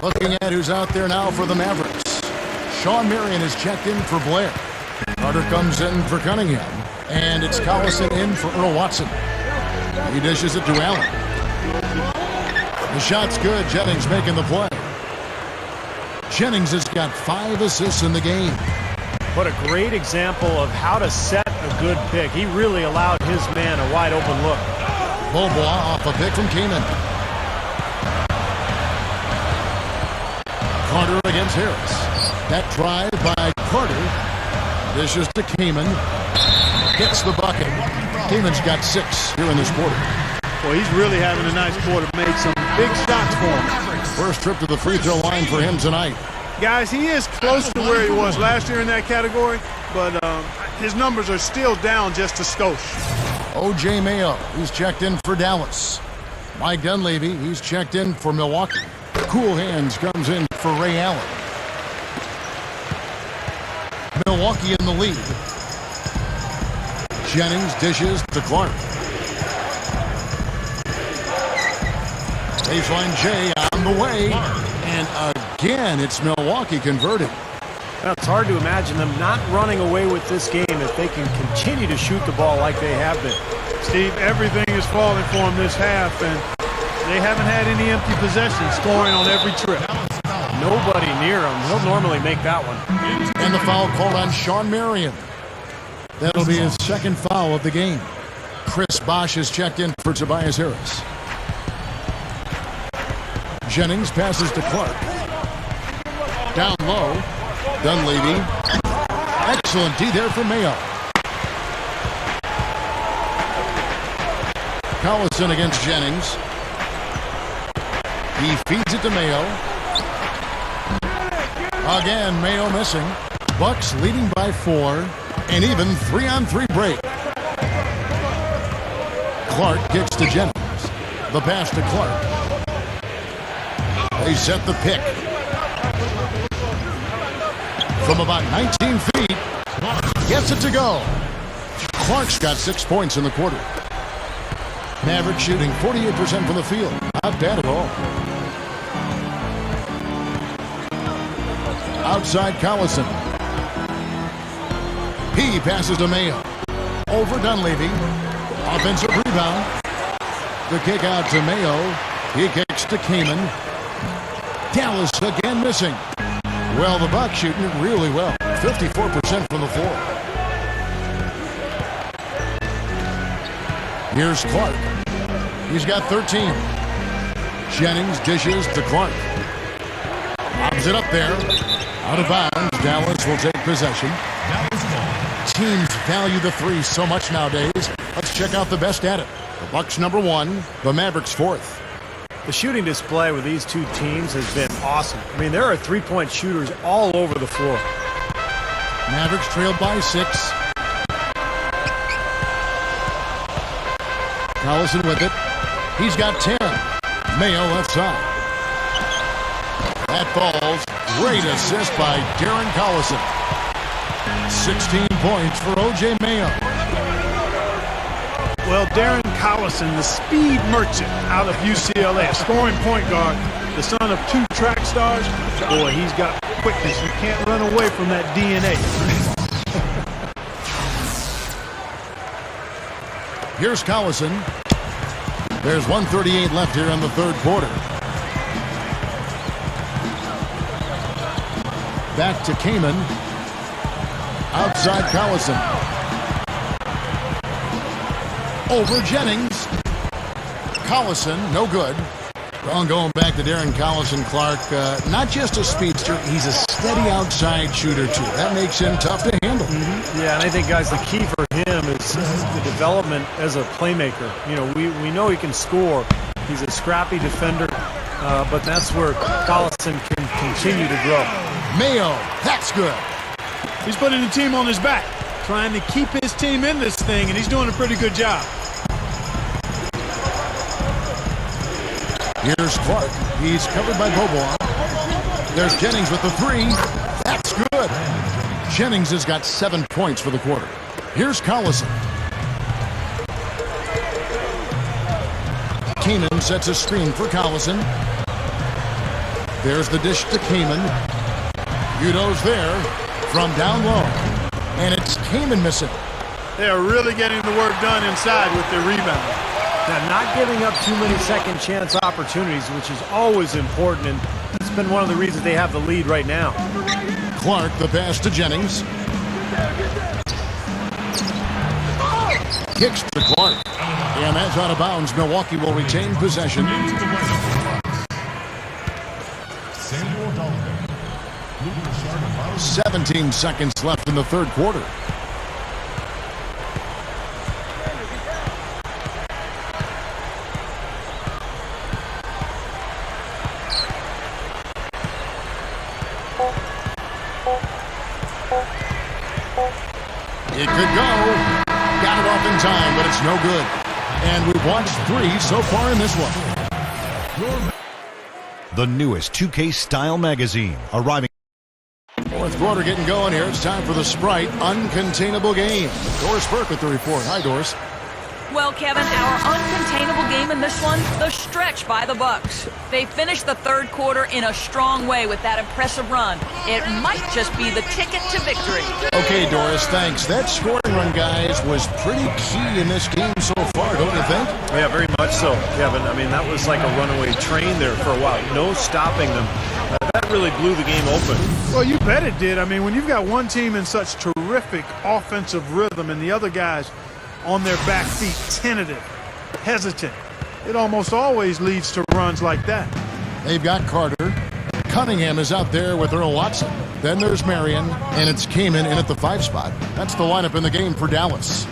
Looking at who's out there now for the Mavericks. Sean Marion is checked in for Blair. Carter comes in for Cunningham. And it's Collison in for Earl Watson. He dishes it to Allen. The shot's good. Jennings making the play. Jennings has got 5 assists in the game. What a great example of how to set a good pick. He really allowed his man a wide open look. Bobois off a pick from Kaman. Carter against Harris. That drive by Carter. Dishes to Kaman. Gets the bucket. Kaman's got 6 here in this quarter. Well, he's really having a nice quarter. Made some big shots for him. First trip to the free throw line for him tonight. Guys, he is close to where he was last year in that category, but his numbers are still down just a skosh. O.J. Mayo, he's checked in for Dallas. Mike Dunleavy, he's checked in for Milwaukee. Cool Hands comes in for Ray Allen. Milwaukee in the lead. Jennings dishes to Clark. Baseline J on the way. And again, it's Milwaukee converting. Well, it's hard to imagine them not running away with this game if they can continue to shoot the ball like they have been. Steve, everything is falling for them this half, and they haven't had any empty possessions, scoring on every trip. Nobody near him. He'll normally make that one. And the foul called on Sean Marion. That'll be his second foul of the game. Chris Bosh is checked in for Tobias Harris. Jennings passes to Clark. Down low. Dunleavy. Excellent D there for Mayo. Collison against Jennings. He feeds it to Mayo. Again, Mayo missing. Bucks leading by 4. And even 3-on-3 break. Clark kicks to Jennings. The pass to Clark. They set the pick. From about 19 feet. Gets it to go. Clark's got 6 points in the quarter. Maverick shooting 48% from the field. Not bad at all. Outside Collison. He passes to Mayo. Over Dunleavy. Offensive rebound. The kick out to Mayo. He kicks to Kaman. Dallas again missing. Well, the Bucks shooting it really well. 54% from the floor. Here's Clark. He's got 13. Jennings dishes to Clark. Lobs it up there. Out of bounds. Dallas will take possession. Teams value the three so much nowadays. Let's check out the best at it. The Bucks number 1, the Mavericks 4th. The shooting display with these two teams has been awesome. I mean, there are three-point shooters all over the floor. Mavericks trailed by 6. Collison with it. He's got 10. Mayo left side. That falls. Great assist by Darren Collison. 16 points for O.J. Mayo. Well, Darren Collison, the speed merchant out of UCLA, a scoring point guard, the son of 2 track stars. Boy, he's got quickness. You can't run away from that DNA. Here's Collison. There's 1:38 left here in the third quarter. Back to Kaman. Outside Collison. Over Jennings. Collison, no good. Well, going back to Darren Collison, Clark, not just a speedster, he's a steady outside shooter, too. That makes him tough to handle. Yeah, and I think, guys, the key for him is the development as a playmaker. You know, we know he can score. He's a scrappy defender, but that's where Collison can continue to grow. Mayo, that's good. He's putting the team on his back, trying to keep his team in this thing, and he's doing a pretty good job. Here's Clark. He's covered by Bobois. There's Jennings with the 3. That's good. Jennings has got 7 points for the quarter. Here's Collison. Kaman sets a screen for Collison. There's the dish to Kaman. Udo's there from down low. And it's Kaman missing. They are really getting the work done inside with their rebound. Now, not giving up too many second chance opportunities, which is always important, and it's been one of the reasons they have the lead right now. Clark, the pass to Jennings. Kicks to Clark. And that's out of bounds. Milwaukee will retain possession. 17 seconds left in the third quarter. It could go. Got it off in time, but it's no good. And we've watched 3 so far in this one. The newest 2K style magazine arriving. Fourth quarter getting going here. It's time for the Sprite Uncontainable Game. Doris Burke with the report. Hi, Doris. Well, Kevin, our uncontainable game in this one, the stretch by the Bucks. They finished the third quarter in a strong way with that impressive run. It might just be the ticket to victory. Okay, Doris, thanks. That scoring run, guys, was pretty key in this game so far, don't you think? Yeah, very much so, Kevin. I mean, that was like a runaway train there for a while. No stopping them. That really blew the game open. Well, you bet it did. I mean, when you've got one team in such terrific offensive rhythm and the other guys on their back feet, tentative, hesitant, it almost always leads to runs like that. They've got Carter. Cunningham is out there with Earl Watson. Then there's Marion, and it's Kaman in at the 5 spot. That's the lineup in the game for Dallas.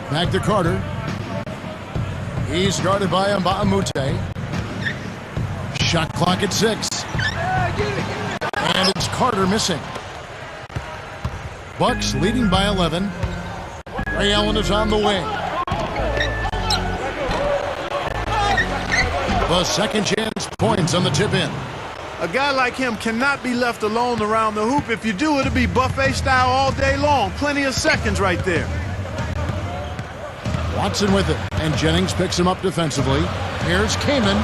Back to Carter. He's guarded by Mbamute. Shot clock at 6. And it's Carter missing. Bucks leading by 11. Ray Allen is on the wing. The second chance points on the tip in. A guy like him cannot be left alone around the hoop. If you do, it'll be buffet style all day long. Plenty of seconds right there. Watson with it, and Jennings picks him up defensively. Here's Kaman.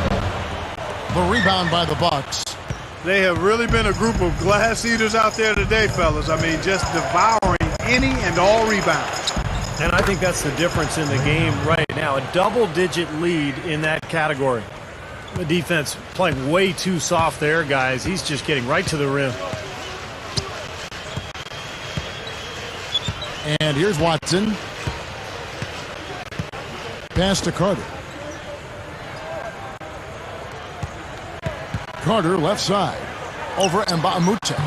The rebound by the Bucks. They have really been a group of glass eaters out there today, fellas. I mean, just devouring any and all rebounds. And I think that's the difference in the game right now. A double-digit lead in that category. The defense playing way too soft there, guys. He's just getting right to the rim. And here's Watson. Pass to Carter. Carter left side. Over Nba2K13.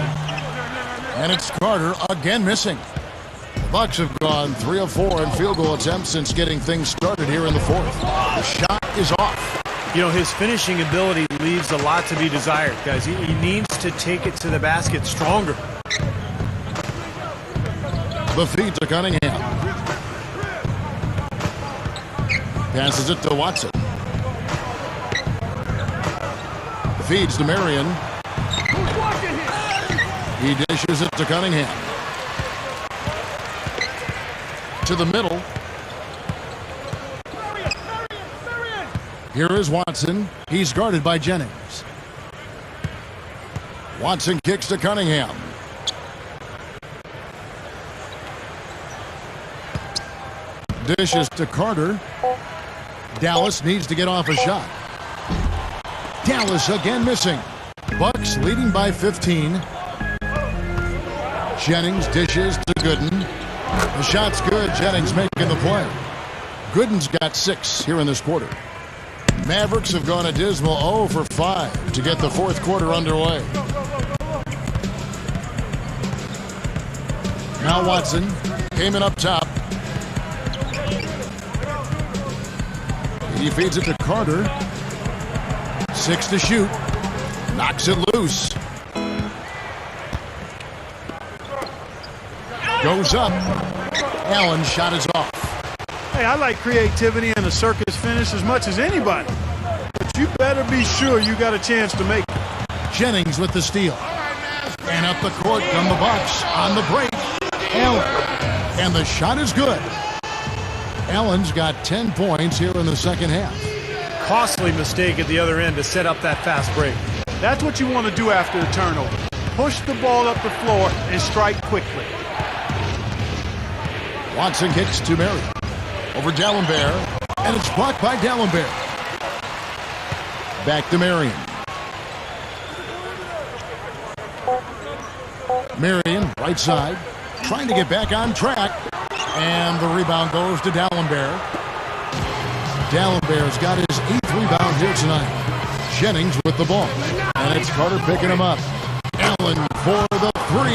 And it's Carter again missing. The Bucks have gone 3 of 4 in field goal attempts since getting things started here in the fourth. The shot is off. You know, his finishing ability leaves a lot to be desired, guys. He needs to take it to the basket stronger. The feed to Cunningham. Passes it to Watson. Feeds to Marion. He dishes it to Cunningham. To the middle. Here is Watson. He's guarded by Jennings. Watson kicks to Cunningham. Dishes to Carter. Dallas needs to get off a shot. Dallas again missing. Bucks leading by 15. Jennings dishes to Gooden. The shot's good. Jennings making the play. Gooden's got 6 here in this quarter. Mavericks have gone a dismal 0 for 5 to get the fourth quarter underway. Now Watson came in up top. He feeds it to Carter. 6 to shoot. Knocks it loose. Goes up. Allen's shot is off. Hey, I like creativity and a circus finish as much as anybody. But you better be sure you got a chance to make it. Jennings with the steal. And up the court come the Bucks on the break. Allen. And the shot is good. Allen's got 10 points here in the second half. Costly mistake at the other end to set up that fast break. That's what you want to do after the turnover. Push the ball up the floor and strike quickly. Watson kicks to Marion. Over D'Alembert. And it's blocked by D'Alembert. Back to Marion. Marion, right side. Trying to get back on track. And the rebound goes to D'Alembert. D'Alembert's got his 8th rebound here tonight. Jennings with the ball. And it's Carter picking him up. Allen for the 3.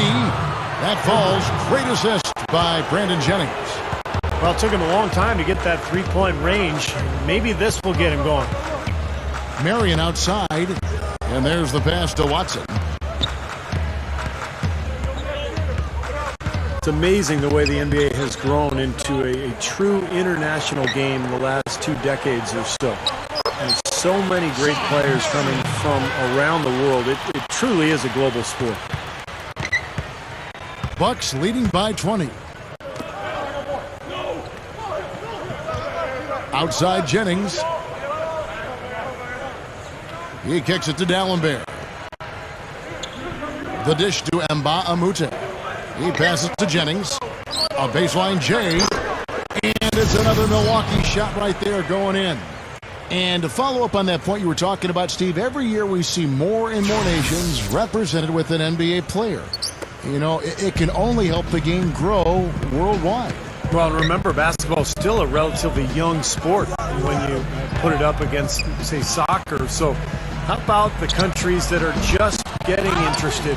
That falls. Great assist by Brandon Jennings. Well, it took him a long time to get that three-point range. Maybe this will get him going. Marion outside. And there's the pass to Watson. It's amazing the way the NBA has grown into a true international game the last 2 decades or so. And so many great players coming from around the world. It truly is a global sport. Bucks leading by 20. Outside Jennings. He kicks it to D'Alembert. The dish to Nba2K13. He passes to Jennings. A baseline J. And it's another Milwaukee shot right there going in. And to follow up on that point you were talking about, Steve, every year we see more and more nations represented with an NBA player. You know, it can only help the game grow worldwide. Well, remember, basketball is still a relatively young sport when you put it up against, say, soccer. So how about the countries that are just getting interested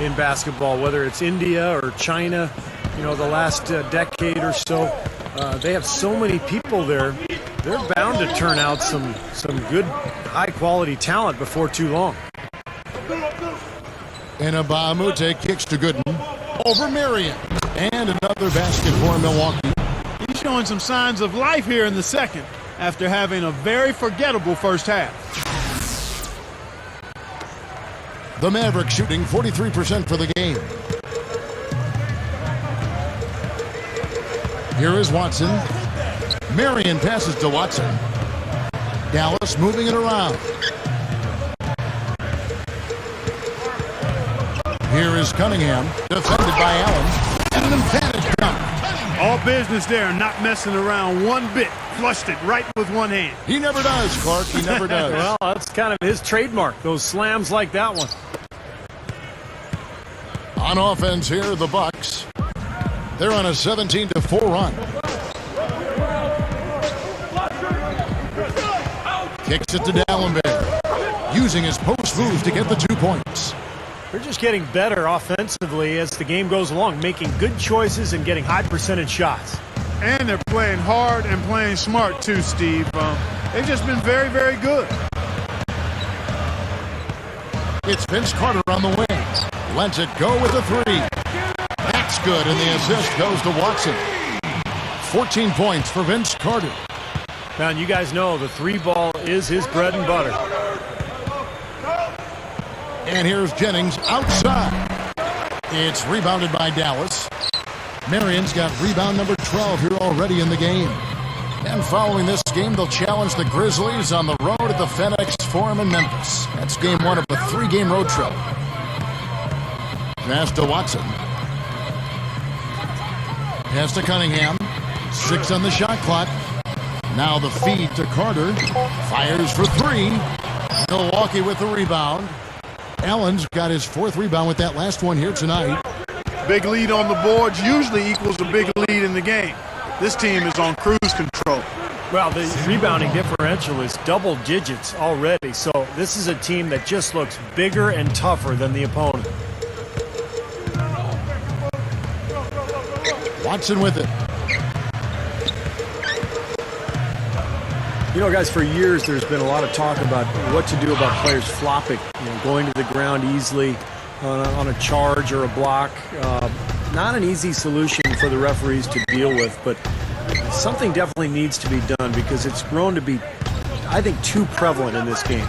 in basketball, whether it's India or China, you know, the last decade or so? They have so many people there. They're bound to turn out some good, high-quality talent before too long. And Nba2K13 kicks to Gooden. Over Marion. And another basket for Milwaukee. He's showing some signs of life here in the second after having a very forgettable first half. The Mavericks shooting 43% for the game. Here is Watson. Marion passes to Watson. Dallas moving it around. Here is Cunningham, defended by Allen. And an emphatic dunk. All business there, not messing around one bit. Flushed it right with one hand. He never does, Clark. He never does. Well, that's kind of his trademark, those slams like that one. On offense here, the Bucks. They're on a 17-4 run. Kicks it to D'Alembert, using his post move to get the 2 points. They're just getting better offensively as the game goes along, making good choices and getting high percentage shots. And they're playing hard and playing smart too, Steve. They've just been very, very good. It's Vince Carter on the wing. Lets it go with a 3. That's good, and the assist goes to Watson. 14 points for Vince Carter. Now, you guys know the 3-ball is his bread and butter. And here's Jennings outside. It's rebounded by Dallas. Marion's got rebound number 12 here already in the game. And following this game, they'll challenge the Grizzlies on the road at the FedEx Forum in Memphis. That's game 1 of a 3-game road trip. Pass to Watson. Pass to Cunningham. 6 on the shot clock. Now the feed to Carter. Fires for 3. Milwaukee with the rebound. Allen's got his 4th rebound with that last one here tonight. Big lead on the boards usually equals a big lead in the game. This team is on cruise control. Well, the rebounding differential is double digits already, so this is a team that just looks bigger and tougher than the opponent. Watson with it. You know, guys, for years there's been a lot of talk about what to do about players flopping, going to the ground easily on a charge or a block. Not an easy solution for the referees to deal with, but something definitely needs to be done because it's grown to be, I think, too prevalent in this game.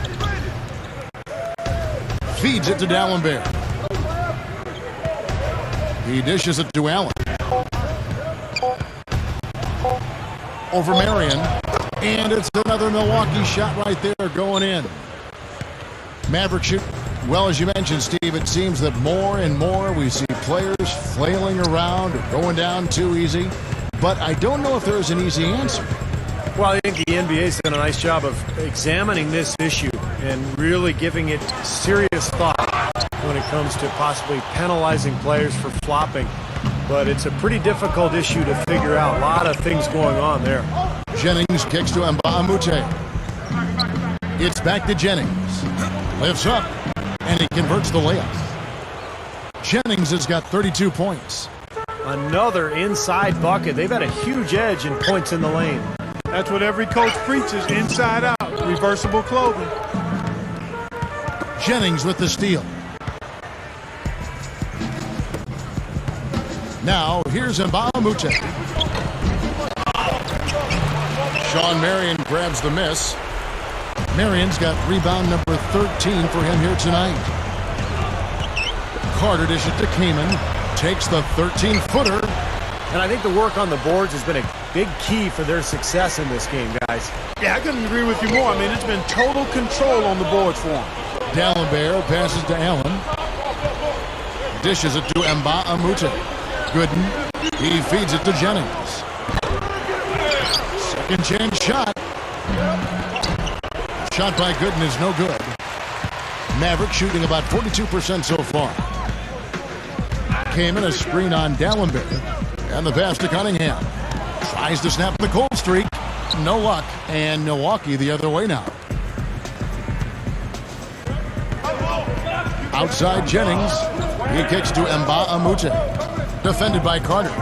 Feeds it to D'Alembert. He dishes it to Allen. Over Marion. And it's another Milwaukee shot right there going in. Maverick shoot. Well, as you mentioned, Steve, it seems that more and more we see players flailing around or going down too easy. But I don't know if there's an easy answer. Well, I think the NBA's done a nice job of examining this issue and really giving it serious thought when it comes to possibly penalizing players for flopping. But it's a pretty difficult issue to figure out. A lot of things going on there. Jennings kicks to Nba2K13. It's back to Jennings. Lifts up, and he converts the layup. Jennings has got 32 points. Another inside bucket. They've had a huge edge in points in the lane. That's what every coach preaches, inside out, reversible clothing. Jennings with the steal. Now, here's Nba2K13. Sean Marion grabs the miss. Marion's got rebound number 13 for him here tonight. Carter dishes to Kaman. Takes the 13-footer. And I think the work on the boards has been a big key for their success in this game, guys. Yeah, I couldn't agree with you more. I mean, it's been total control on the boards for him. D'Alembert passes to Allen. Dishes it to Nba2K13. Gooden. He feeds it to Jennings. Second chance shot. Shot by Gooden is no good. Maverick shooting about 42% so far. Came in a screen on D'Alembert. And the pass to Cunningham. Tries to snap the cold streak. No luck. And Milwaukee the other way now. Outside Jennings. He kicks to Nba2K13. Defended by Carter.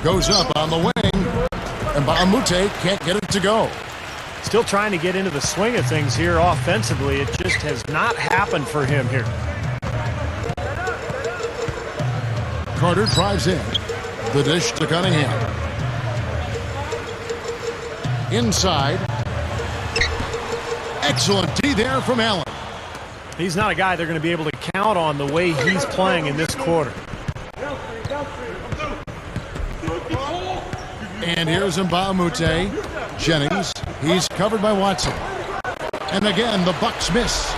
Goes up on the wing. Nba2K13 can't get it to go. Still trying to get into the swing of things here offensively. It just has not happened for him here. Carter drives in. The dish to Cunningham. Inside. Excellent D there from Allen. He's not a guy they're going to be able to count on the way he's playing in this quarter. And here's Nba2K13. Jennings. He's covered by Watson. And again, the Bucks miss.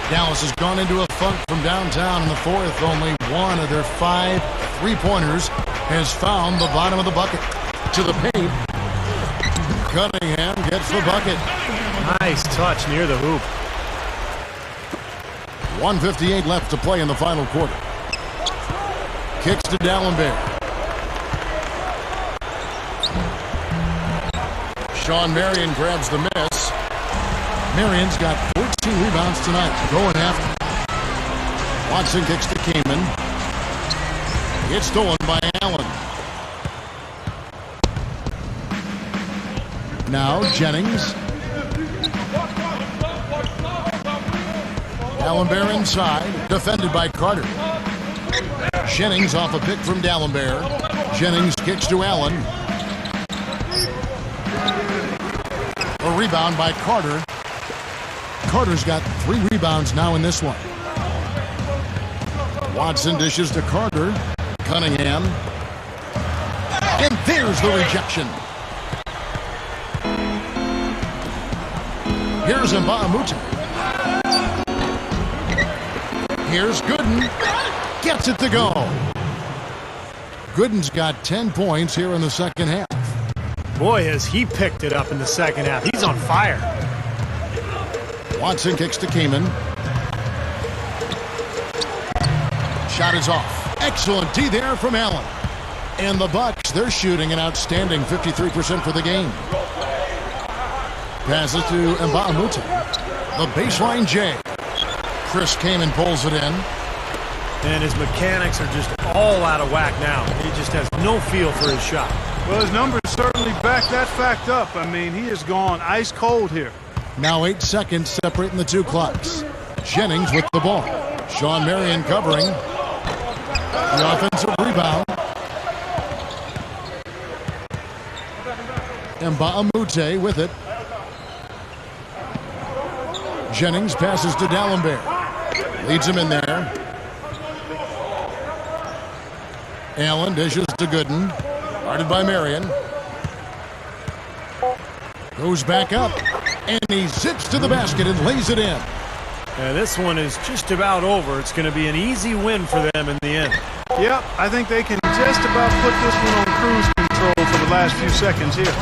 Dallas has gone into a funk from downtown in the fourth. Only one of their 5 3-pointers has found the bottom of the bucket. To the paint. Cunningham gets the bucket. Nice touch near the hoop. 1:58 left to play in the final quarter. Kicks to D'Alembert. Sean Marion grabs the miss. Marion's got 14 rebounds tonight. Going after. Watson kicks to Kamen. It's stolen by Allen. Now Jennings. D'Alembert inside, defended by Carter. Jennings off a pick from D'Alembert. Jennings kicks to Allen. A rebound by Carter. Carter's got 3 rebounds now in this one. Watson dishes to Carter. Cunningham. And there's the rejection. Here's Nba2K. Here's Gooden. Gets it to go. Gooden's got 10 points here in the second half. Boy, has he picked it up in the second half. He's on fire. Watson kicks to Kamen. Shot is off. Excellent D there from Allen. And the Bucks, they're shooting an outstanding 53% for the game. Passes to Nba2K. The baseline J. Chris Kamen pulls it in. And his mechanics are just all out of whack now. He just has no feel for his shot. Well, his numbers certainly back that fact up. I mean, he has gone ice cold here. Now 8 seconds separating the two clocks. Jennings with the ball. Sean Marion covering. The offensive rebound. Nba2K with it. Jennings passes to D'Alembert. Leads him in there. Allen dishes to Gooden. Guarded by Marion. Goes back up. And he zips to the basket and lays it in. Yeah, this one is just about over. It's going to be an easy win for them in the end. Yep, I think they can just about put this one on cruise control for the last few seconds here.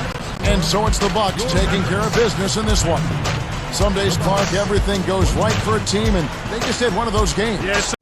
And so it's the Bucks taking care of business in this one. Some days, Clark, everything goes right for a team, and they just had one of those games. Yes.